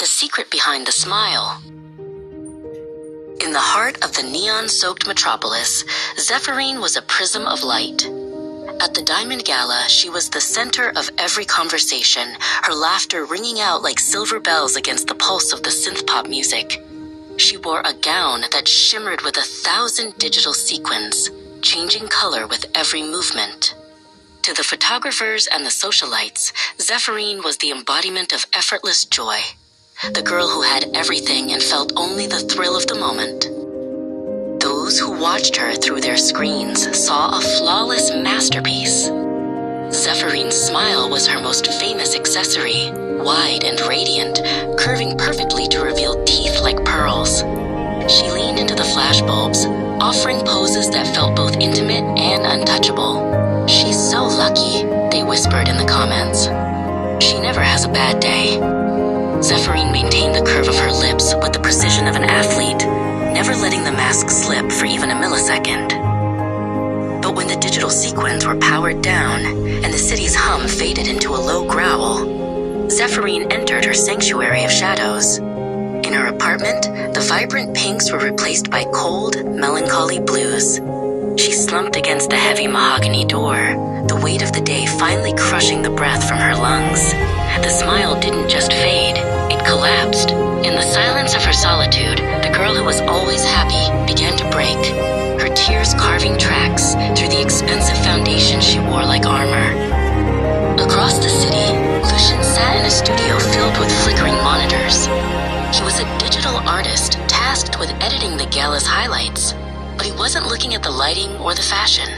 The secret behind the smile. In the heart of the neon-soaked metropolis, Zephyrin was a prism of light. At the Diamond Gala, she was the center of every conversation, her laughter ringing out like silver bells against the pulse of the synth-pop music. She wore a gown that shimmered with 1,000 digital sequins, changing color with every movement. To the photographers and the socialites, Zephyrin was the embodiment of effortless joy. The girl who had everything and felt only the thrill of the moment. Those who watched her through their screens saw a flawless masterpiece. Zephyrin's smile was her most famous accessory, wide and radiant, curving perfectly to reveal teeth like pearls. She leaned into the flashbulbs, offering poses that felt both intimate and untouchable. "She's so lucky," they whispered in the comments. "She never has a bad day." Zephyrin maintained the curve of her lips with the precision of an athlete, never letting the mask slip for even a millisecond. But when the digital sequins were powered down and the city's hum faded into a low growl, Zephyrin entered her sanctuary of shadows. In her apartment, the vibrant pinks were replaced by cold, melancholy blues. She slumped against the heavy mahogany door, the weight of the day finally crushing the breath from her lungs. The smile didn't just fade, it collapsed. In the silence of her solitude, the girl who was always happy began to break, her tears carving tracks through the expensive foundation she wore like armor. Across the city, Lucien sat in a studio filled with flickering monitors. He was a digital artist tasked with editing the gala's highlights, but he wasn't looking at the lighting or the fashion.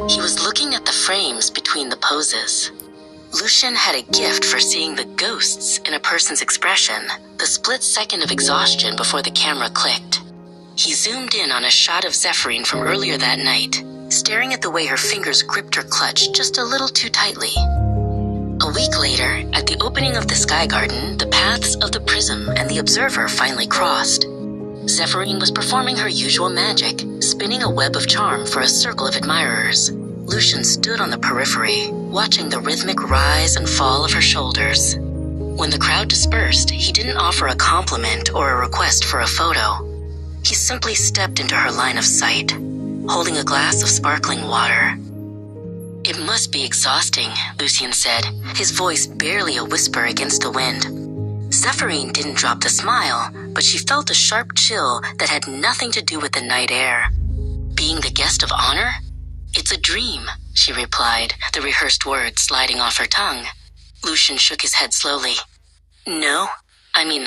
He was looking at the frames between the poses. Lucien had a gift for seeing the ghosts in a person's expression, the split second of exhaustion before the camera clicked. He zoomed in on a shot of Zephyrin from earlier that night, staring at the way her fingers gripped her clutch just a little too tightly. A week later, at the opening of the Sky Garden, the paths of the Prism and the Observer finally crossed. Zephyrin was performing her usual magic, spinning a web of charm for a circle of admirers. Lucien stood on the periphery, watching the rhythmic rise and fall of her shoulders. When the crowd dispersed, he didn't offer a compliment or a request for a photo. He simply stepped into her line of sight, holding a glass of sparkling water. "It must be exhausting," Lucien said, his voice barely a whisper against the wind. Zephyrin didn't drop the smile, but she felt a sharp chill that had nothing to do with the night air. "Being the guest of honor? It's a dream," she replied, the rehearsed words sliding off her tongue. Lucien shook his head slowly. "No, I mean,